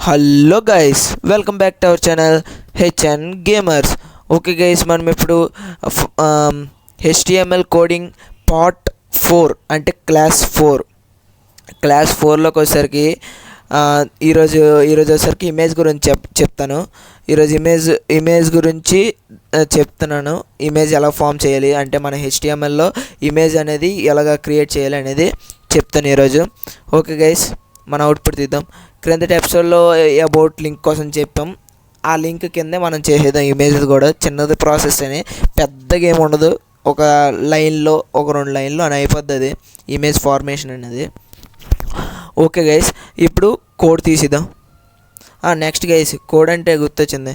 Hello guys, welcome back to our channel HN gamers. Okay guys, మనం ఇప్పుడు HTML coding part 4 అంటే class 4లోకి వచ్చేసరికి ఈరోజు వచ్చేసరికి ఇమేజ్ గురించి చెప్తాను. ఈరోజు ఇమేజ్ గురించి చెప్తున్నాను. ఇమేజ్ ఎలా ఫామ్ చేయాలి అంటే మన HTMLలో ఇమేజ్ అనేది ఎలాగ క్రియేట్ చేయాలి అనేది చెప్తాను ఈరోజు. ఓకే గైస్, మన అవుట్పుట్ తీద్దాం. క్రిందటి ఎపిసోడ్లో అబౌట్ లింక్ కోసం చెప్పాం. ఆ లింక్ కిందే మనం చేసేద్దాం. ఇమేజ్ కూడా చిన్నది ప్రాసెస్ అని, పెద్దగా ఏమి ఉండదు. ఒక లైన్లో ఒక 2 లైన్లో అని అయిపోద్ది ఇమేజ్ ఫార్మేషన్ అనేది. ఓకే గైస్, ఇప్పుడు కోడ్ తీసిద్దాం. నెక్స్ట్ గైస్, కోడ్ అంటే గుర్తొచ్చింది.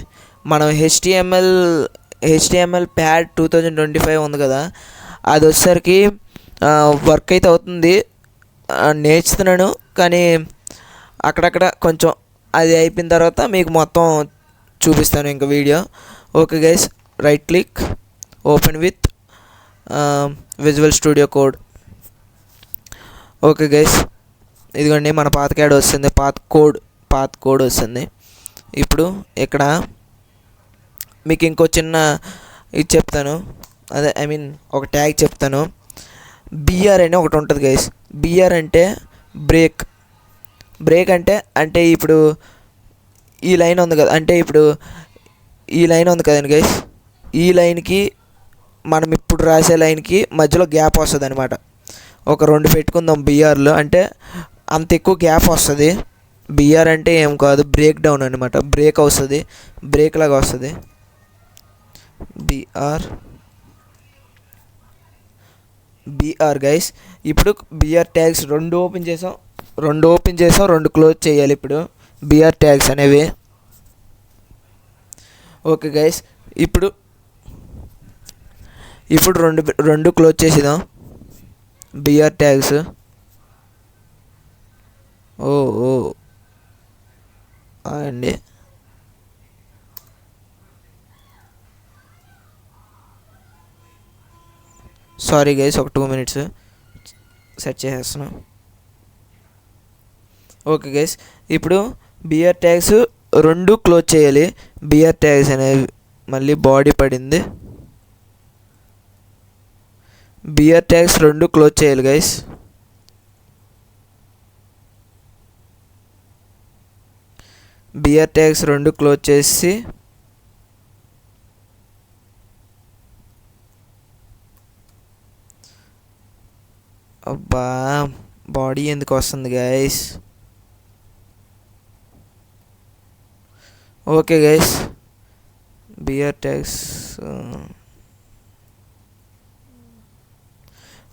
మనం HTML ప్యాడ్ 2025 ఉంది కదా, అది వచ్చేసరికి వర్క్ అయితే అవుతుంది, నేర్చుతున్నాను. కానీ అక్కడక్కడ కొంచెం అది అయిపోయిన తర్వాత మీకు మొత్తం చూపిస్తాను ఇంకా video. Okay guys, right click, open with visual studio code. Okay guys, ఇదిగోండి మన పాత క్యాడ్ వస్తుంది, పాత కోడ్ వస్తుంది. ఇప్పుడు ఇక్కడ మీకు ఇంకో చిన్న ఇది చెప్తాను, ఒక ట్యాగ్ చెప్తాను. BR అని ఒకటి ఉంటుంది గైస్. BR అంటే బ్రేక్ అంటే ఇప్పుడు ఈ లైన్ ఉంది కదా, అంటే ఇప్పుడు ఈ లైన్ ఉంది కదండి గైస్, ఈ లైన్కి మనం ఇప్పుడు రాసే లైన్కి మధ్యలో గ్యాప్ వస్తుంది అనమాట. ఒక 2 పెట్టుకుందాం BRలో, అంటే అంత ఎక్కువ గ్యాప్ వస్తుంది. BR అంటే ఏం కాదు, బ్రేక్ డౌన్ అనమాట. బ్రేక్ వస్తుంది, బ్రేక్ లాగా వస్తుంది. BR guys. ఇప్పుడు BR ట్యాగ్స్ 2 ఓపెన్ చేసాం, 2 క్లోజ్ చేయాలి ఇప్పుడు BR ట్యాగ్స్ అనేవి. ఓకే గైస్, ఇప్పుడు 2 క్లోజ్ చేసేద్దాం BR ట్యాగ్స్. అండి సారీ గైస్, ఒక 2 minutes సెట్ చేసేస్తున్నాం. ఓకే గైస్, ఇప్పుడు BR ట్యాగ్స్ 2 క్లోజ్ చేయాలి. BR ట్యాగ్స్ అనేవి మళ్ళీ బాడీ పడింది. BR ట్యాగ్స్ 2 క్లోజ్ చేయాలి గైస్. BR ట్యాగ్స్ 2 క్లోజ్ చేసి అబ్బా బాడీ ఎందుకు వస్తుంది guys. Okay guys, BR tags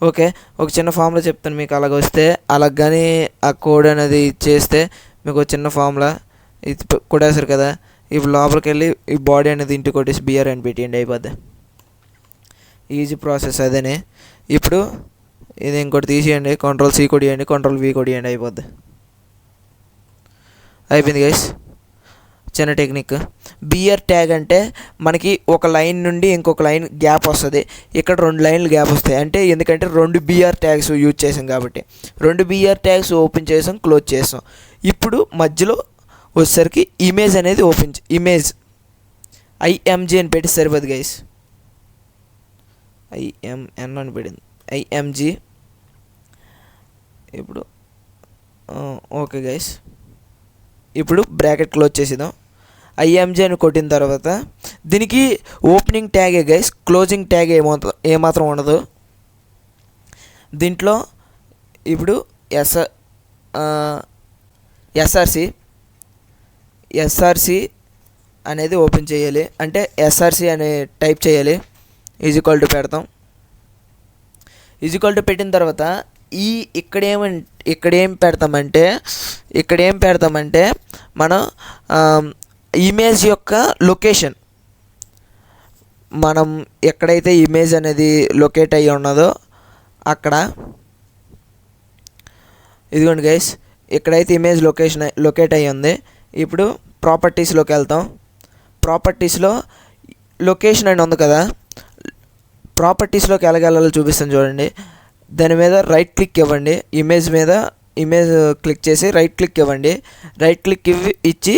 okay. ఒక చిన్న ఫార్ములా చెప్తాను మీకు. అలాగ కానీ ఆ కోడ్ అనేది చేస్తే మీకు ఒక చిన్న ఫార్ములా ఇది కొట్టేస్తారు కదా. ఇప్పుడు లోపలికి వెళ్ళి ఈ బాడీ అనేది ఇంటికి కొట్టేసి BR అని పెట్టేయండి, అయిపోద్ది. ఈజీ ప్రాసెస్ అదేనే. ఇప్పుడు ఇది ఇంకోటి తీసేయండి, Ctrl+C కొడియండి, Ctrl+V కొడియండి, అయిపోద్ది. అయిపోయింది గైస్. చిన్న టెక్నిక్. BR ట్యాగ్ అంటే మనకి ఒక లైన్ నుండి ఇంకొక లైన్ గ్యాప్ వస్తుంది. ఇక్కడ 2 లైన్లు గ్యాప్ వస్తాయి, అంటే ఎందుకంటే 2 BR ట్యాగ్స్ యూజ్ చేసాం కాబట్టి. 2 BR ట్యాగ్స్ ఓపెన్ చేసాం, క్లోజ్ చేసాం. ఇప్పుడు మధ్యలో వచ్చేసరికి ఇమేజ్ అనేది ఇమేజ్ IMG అని పెట్టి సరిపోదు గైస్. IMN అని పెట్టింది, IMG. ఇప్పుడు ఓకే గైస్, ఇప్పుడు బ్రాకెట్ క్లోజ్ చేసేద్దాం. IMG అని కొట్టిన తర్వాత దీనికి ఓపెనింగ్ ట్యాగే గైస్, క్లోజింగ్ ట్యాగ్ ఏమాత్రం ఉండదు దీంట్లో. ఇప్పుడు SRC అనేది ఓపెన్ చేయాలి, అంటే SRC అని టైప్ చేయాలి. = పెడతాం. = పెట్టిన తర్వాత ఇక్కడ ఏం పెడతామంటే మనం ఇమేజ్ యొక్క లొకేషన్, మనం ఎక్కడైతే ఇమేజ్ అనేది లొకేట్ అయ్యి ఉన్నదో అక్కడ. ఇదిగోండి గైస్, ఎక్కడైతే ఇమేజ్ లొకేట్ అయ్యి ఉంది. ఇప్పుడు ప్రాపర్టీస్లోకి వెళ్తాం. ప్రాపర్టీస్లో లొకేషన్ అని ఉంది కదా, ప్రాపర్టీస్లోకి ఎలాగెళ్ళాలో చూపిస్తాను చూడండి. దాని మీద రైట్ క్లిక్ ఇవ్వండి, ఇమేజ్ మీద ఇమేజ్ క్లిక్ చేసి రైట్ క్లిక్ ఇవ్వండి. రైట్ క్లిక్ ఇచ్చి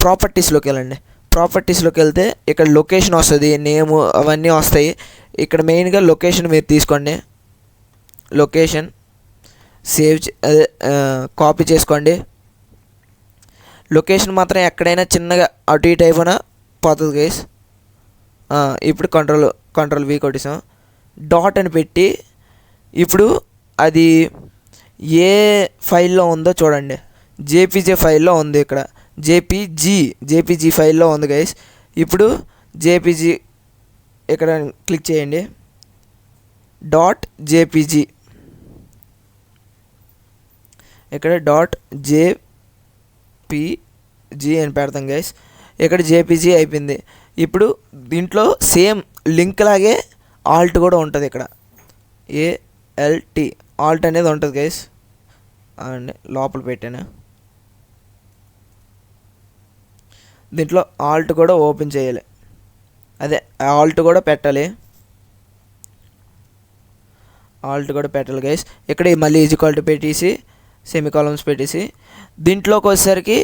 ప్రాపర్టీస్లోకి వెళ్ళండి. ప్రాపర్టీస్లోకి వెళ్తే ఇక్కడ లొకేషన్ వస్తుంది, నేము అవన్నీ వస్తాయి. ఇక్కడ మెయిన్గా లొకేషన్ మీరు తీసుకోండి. లొకేషన్ అదే కాపీ చేసుకోండి. లొకేషన్ మాత్రం ఎక్కడైనా చిన్నగా అటు ఇటు అయిపోయినా పోతుంది గైస్. ఇప్పుడు కంట్రోల్ V కొట్టేసాం. డాట్ అని పెట్టి ఇప్పుడు అది ఏ ఫైల్లో ఉందో చూడండి. జేపీజీ ఫైల్లో ఉంది. ఇక్కడ జేపీజీ ఫైల్లో ఉంది గైస్. ఇప్పుడు జేపీజీ ఇక్కడ క్లిక్ చేయండి. .jpg ఇక్కడ .jpg అని పెడతాం గైస్. ఇక్కడ జేపీజీ అయిపోయింది. ఇప్పుడు దీంట్లో సేమ్ లింక్ లాగే ఆల్ట్ కూడా ఉంటుంది. ఇక్కడ ALT ఆల్ట్ అనేది ఉంటుంది గైస్. అండి లోపల పెట్టాను. దీంట్లో ఆల్ట్ కూడా ఓపెన్ చేయాలి. అదే ఆల్ట్ కూడా పెట్టాలి. గైస్. ఇక్కడ మళ్ళీ ఈక్వల్ టు పెట్టేసి సెమీకాలమ్స్ పెట్టేసి దీంట్లోకి వచ్చేసరికి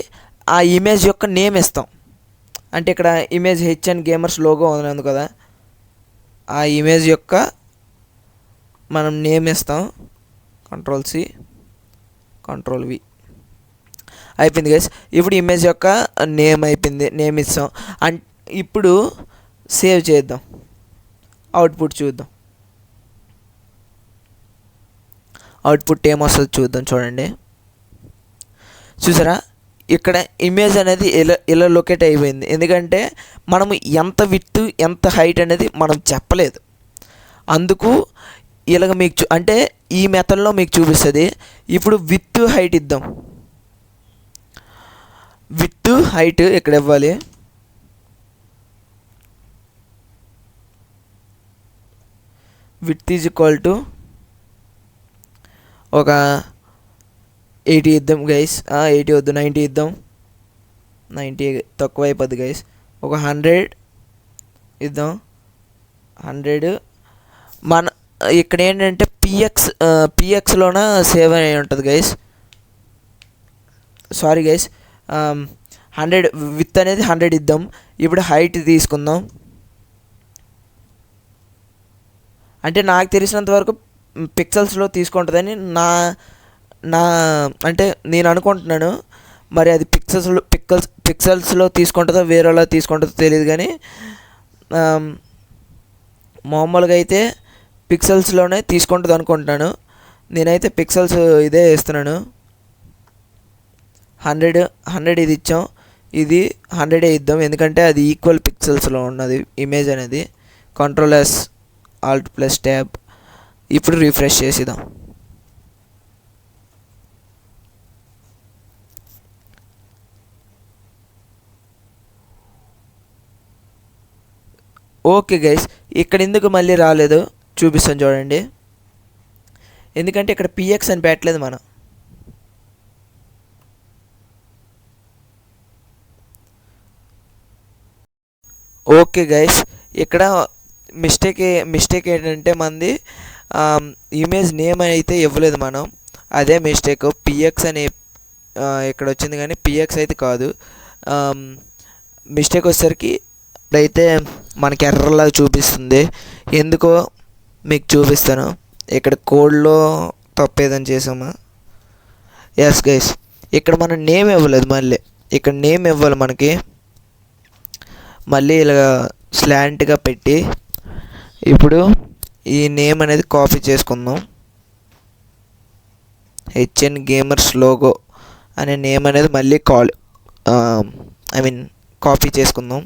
ఆ ఇమేజ్ యొక్క నేమ్ ఇస్తాం. అంటే ఇక్కడ ఇమేజ్ HN గేమర్స్ లోగో ఉంది కదా, ఆ ఇమేజ్ యొక్క మనం నేమ్ ఇస్తాం. Ctrl+C Ctrl+V అయిపోయింది గైస్. ఇప్పుడు ఇమేజ్ యొక్క నేమ్ అయిపోయింది, నేమ్ ఇస్తాం. ఇప్పుడు సేవ్ చేద్దాం, అవుట్పుట్ చూద్దాం. అవుట్పుట్ ఏమొస్తుంది చూద్దాం. చూడండి, చూసారా ఇక్కడ ఇమేజ్ అనేది ఇలా లొకేట్ అయిపోయింది. ఎందుకంటే మనము ఎంత విడ్త్ ఎంత హైట్ అనేది మనం చెప్పలేదు. అందుకు ఇలాగ మీకు అంటే ఈ మెథడ్లో మీకు చూపిస్తుంది. ఇప్పుడు విత్ హైట్ ఇద్దాం. విత్ హైట్ ఇక్కడ ఇవ్వాలి. విత్ ఈజ్ ఈక్వల్ టు ఒక 80 ఇద్దాం గైస్. 80 వద్దు, 90 ఇద్దాం. 90 తక్కువ అయిపోద్ది గైస్. ఒక 100 ఇద్దాం. 100 మన ఇక్కడ ఏంటంటే పిఎక్స్లోన సేవ్ అయి ఉంటుంది గైస్. సారీ గైస్, 100 విత్ అనేది 100 ఇద్దాం. ఇప్పుడు హైట్ తీసుకుందాం. అంటే నాకు తెలిసినంత వరకు పిక్సెల్స్లో తీసుకుంటుందని నా అంటే నేను అనుకుంటున్నాను. మరి అది పిక్సెల్స్లో తీసుకుంటుందో వేరేలా తీసుకుంటుందో తెలియదు. కానీ మామూలుగా అయితే పిక్సెల్స్లోనే తీసుకుంటుంది అనుకుంటున్నాను. నేనైతే పిక్సెల్స్ ఇదే ఇస్తున్నాను. 100 ఇది ఇచ్చాం. ఇది 100 ఇద్దాం, ఎందుకంటే అది ఈక్వల్ పిక్సెల్స్లో ఉన్నది ఇమేజ్ అనేది. Ctrl+S Alt+Tab. ఇప్పుడు రిఫ్రెష్ చేసిద్దాం. ఓకే గైస్, ఇక్కడ ఎందుకు మళ్ళీ రాలేదు చూపిస్తాను చూడండి. ఎందుకంటే ఇక్కడ PX అని పెట్టలేదు మనం. ఓకే గైస్, ఇక్కడ మిస్టేక్ ఏంటంటే మనది ఇమేజ్ నేమ్ అయితే ఇవ్వలేదు మనం. అదే మిస్టేక్. PX అని ఇక్కడ వచ్చింది కానీ PX అయితే కాదు. మిస్టేక్ వచ్చేసరికి ఇప్పుడైతే మనకి ఎర్రలాగా చూపిస్తుంది. ఎందుకో మీకు చూపిస్తాను. ఇక్కడ కోడ్లో తప్పేదని చేసామా. ఎస్ గైస్, ఇక్కడ మనం నేమ్ ఇవ్వలేదు. మళ్ళీ ఇక్కడ నేమ్ ఇవ్వాలి మనకి. మళ్ళీ ఇలా స్లాంట్గా పెట్టి ఇప్పుడు ఈ నేమ్ అనేది కాపీ చేసుకుందాం. HN గేమర్స్ లోగో అనే నేమ్ అనేది మళ్ళీ కాపీ చేసుకుందాం.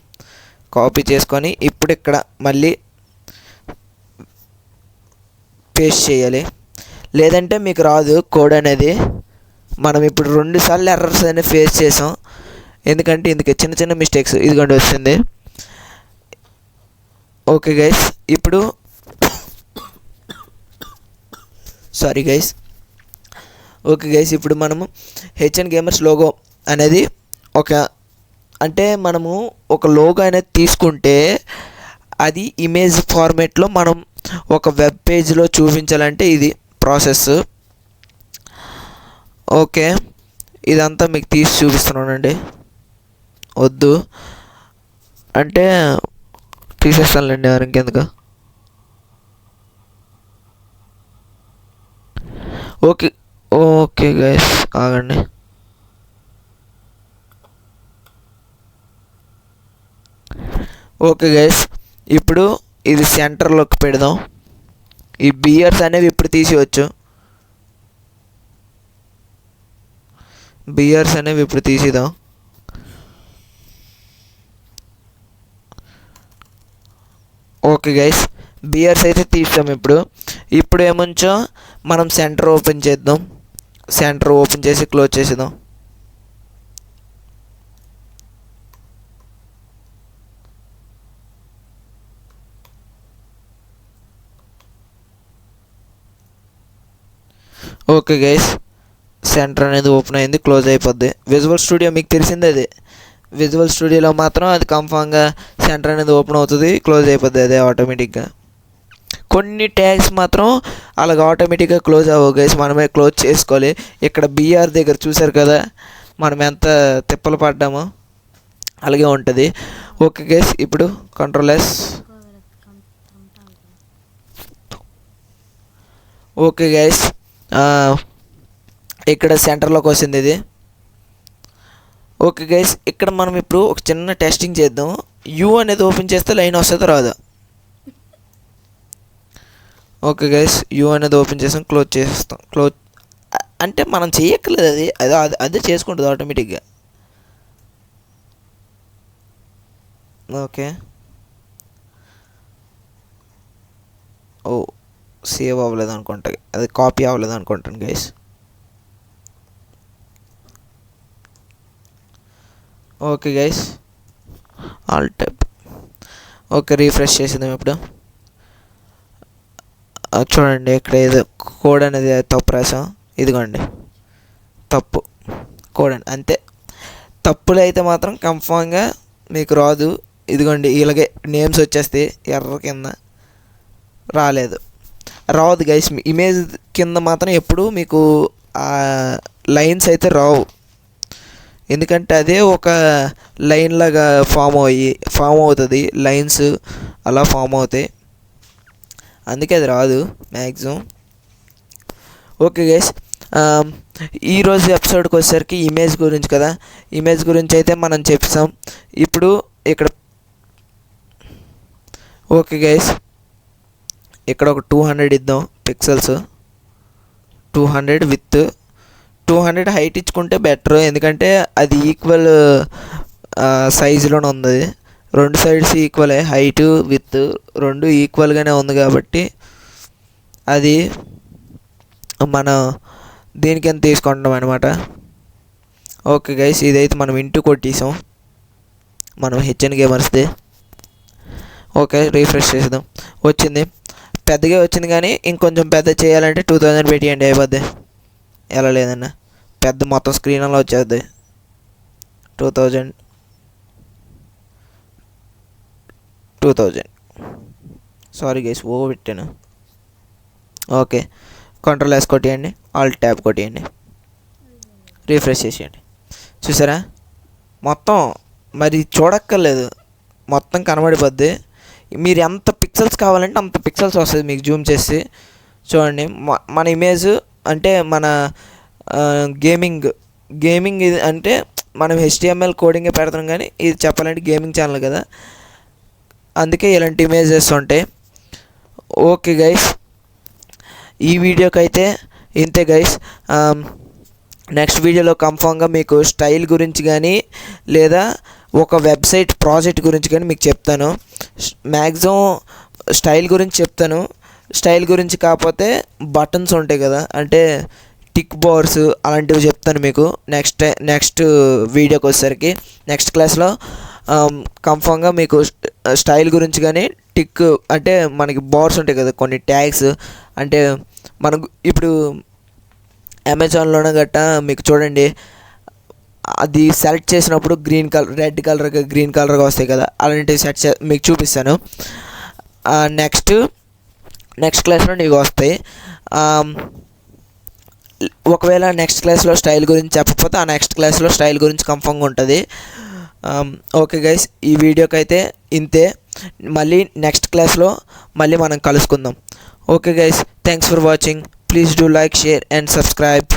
కాపీ చేసుకొని ఇప్పుడు ఇక్కడ మళ్ళీ పేస్ట్ చేయాలి. లేదంటే మీకు రాదు కోడ్ అనేది. మనం ఇప్పుడు 2 సార్లు ఎర్రర్స్ అనేది ఫేస్ చేసాం. ఎందుకంటే ఇందుకు చిన్న మిస్టేక్స్ ఇదిగోండి వస్తుంది. ఓకే గైస్, ఇప్పుడు సారీ గైస్. ఓకే గైస్, ఇప్పుడు మనము HN గేమర్స్ లోగో అనేది అంటే మనము ఒక లోగో అనేది తీసుకుంటే అది ఇమేజ్ ఫార్మేట్లో మనం ఒక వెబ్ పేజ్లో చూపించాలంటే ఇది ప్రాసెస్. ఓకే, ఇదంతా మీకు తీసి చూపిస్తున్నానండి. వద్దు అంటే తీసేస్తానులేండి, ఎవరు ఇంకెందుకు. ఓకే ఓకే గైస్, ఆగండి. ఓకే గైస్, ఇప్పుడు ఇది సెంటర్లోకి పెడదాం. ఈ బియర్స్ అనేవి ఇప్పుడు తీసేయచ్చు. బియర్స్ అనేవి ఇప్పుడు తీసేద్దాం. ఓకే గైస్, బియర్స్ అయితే తీస్తాం. ఇప్పుడు ఏముంచో మనం సెంటర్ ఓపెన్ చేద్దాం. సెంటర్ ఓపెన్ చేసి క్లోజ్ చేసేద్దాం. ఓకే గైస్, సెంటర్ అనేది ఓపెన్ అయింది, క్లోజ్ అయిపోద్ది. విజువల్ స్టూడియో మీకు తెలిసిందే, అది విజువల్ స్టూడియోలో మాత్రం అది కన్ఫామ్గా సెంటర్ అనేది ఓపెన్ అవుతుంది, క్లోజ్ అయిపోద్ది అదే ఆటోమేటిక్గా. కొన్ని ట్యాగ్స్ మాత్రం అలాగ ఆటోమేటిక్గా క్లోజ్ అవ్వవు గైస్, మనమే క్లోజ్ చేసుకోవాలి. ఇక్కడ బిఆర్ దగ్గర చూసారు కదా మనం ఎంత తిప్పలు పడ్డామో, అలాగే ఉంటుంది. ఓకే గైస్, ఇప్పుడు కంట్రోల్-S. ఓకే గైస్, ఇక్కడ సెంటర్లోకి వచ్చింది ఇది. ఓకే గైస్, ఇక్కడ మనం ఇప్పుడు ఒక చిన్న టెస్టింగ్ చేద్దాం. యూ అనేది ఓపెన్ చేస్తే లైన్ వస్తుందో రాదా. ఓకే గైస్, యూ అనేది ఓపెన్ చేస్తాం, క్లోజ్ చేసేస్తాం. క్లోజ్ అంటే మనం చేయక్కర్లేదు, అదే చేసుకుంటుంది ఆటోమేటిక్గా. ఓకే, ఓ సేవ్ అవ్వలేదు అనుకుంటా, అది కాపీ అవ్వలేదు అనుకుంటాను guys. Okay guys, all type. Okay, refresh చేసేద్దాం ఇప్పుడు. చూడండి, ఇక్కడ ఏదో కోడ్ అనేది తప్పు రాసాం. ఇదిగోండి తప్పు కోడ్ అని, అంతే. తప్పులు అయితే మాత్రం కన్ఫామ్గా మీకు రాదు. ఇదిగోండి ఇలాగే నేమ్స్ వచ్చేస్తాయి ఎర్ర కింద, రాదు గైస్. ఇమేజ్ కింద మాత్రం ఎప్పుడు మీకు లైన్స్ అయితే రావు, ఎందుకంటే అదే ఒక లైన్ లాగా ఫామ్ అవుతుంది, లైన్స్ అలా ఫామ్ అవుతాయి, అందుకే అది రాదు మ్యాక్సిమం. ఓకే గైస్, ఈరోజు ఎపిసోడ్కి వచ్చేసరికి ఇమేజ్ గురించి కదా, ఇమేజ్ గురించి అయితే మనం చెప్తాం ఇప్పుడు ఇక్కడ. ఓకే గైస్, ఇక్కడ ఒక 200 ఇద్దాం పిక్సెల్స్, 200 విత్ 200 హైట్ ఇచ్చుకుంటే బెటర్, ఎందుకంటే అది ఈక్వల్ సైజులోనే ఉంది. రెండు సైడ్స్ ఈక్వలే, హైట్ విత్ రెండు ఈక్వల్గానే ఉంది కాబట్టి అది మనం దీనికని తీసుకుంటాం అనమాట. ఓకే గైస్, ఇదైతే మనం ఇంటూ కొట్టేసాం మనం హెచ్ఎన్ గేమర్స్ది. ఓకే, రీఫ్రెష్ చేద్దాం. వచ్చింది, పెద్దగా వచ్చింది, కానీ ఇంకొంచెం పెద్ద చేయాలంటే 2000 పెట్టియండి అయిపోద్ది. ఎలా లేదన్నా పెద్ద మొత్తం స్క్రీన్ అలా వచ్చేద్ది. 2000 సారీ గైస్, పెట్టాను. ఓకే, కంట్రోల్-S కొట్టేయండి, ఆల్ ట్యాబ్ కొట్టేయండి, రీఫ్రెష్ చేసేయండి. చూసారా మొత్తం, మరి చూడక్కర్లేదు, మొత్తం కనబడిపోద్ది. మీరు ఎంత పిక్సెల్స్ కావాలంటే అంత పిక్సెల్స్ వస్తుంది మీకు జూమ్ చేసి. చూడండి, మన ఇమేజ్ అంటే మన గేమింగ్ ఇది అంటే మనం HTML కోడింగే పెడతాం, కానీ ఇది చెప్పాలంటే గేమింగ్ ఛానల్ కదా, అందుకే ఇలాంటి ఇమేజెస్ ఉంటాయి. ఓకే గైస్, ఈ వీడియోకి అయితే ఇంతే గైస్. నెక్స్ట్ వీడియోలో కన్ఫామ్గా మీకు స్టైల్ గురించి కానీ లేదా ఒక వెబ్సైట్ ప్రాజెక్ట్ గురించి కానీ మీకు చెప్తాను. మ్యాక్సిమం స్టైల్ గురించి చెప్తాను. స్టైల్ గురించి కాకపోతే బటన్స్ ఉంటాయి కదా, అంటే టిక్ బార్స్ అలాంటివి చెప్తాను మీకు నెక్స్ట్ వీడియోకి వచ్చేసరికి. నెక్స్ట్ క్లాస్లో కన్ఫామ్గా మీకు స్టైల్ గురించి కానీ టిక్ అంటే మనకి బార్స్ ఉంటాయి కదా, కొన్ని ట్యాగ్స్ అంటే మనకు ఇప్పుడు అమెజాన్లోనే గట్టా మీకు చూడండి, అది సెలెక్ట్ చేసినప్పుడు రెడ్ కలర్గా గ్రీన్ కలర్గా వస్తాయి కదా, అలాంటివి మీకు చూపిస్తాను. నెక్స్ట్ క్లాస్లో నీకు వస్తాయి. ఒకవేళ నెక్స్ట్ క్లాస్లో స్టైల్ గురించి చెప్పకపోతే ఆ నెక్స్ట్ క్లాస్లో స్టైల్ గురించి కన్ఫర్మ్గా ఉంటుంది. ఓకే గైస్, ఈ వీడియోకి అయితే ఇంతే. మళ్ళీ నెక్స్ట్ క్లాస్లో మళ్ళీ మనం కలుసుకుందాం. Okay guys, thanks for watching. Please do like, share and subscribe.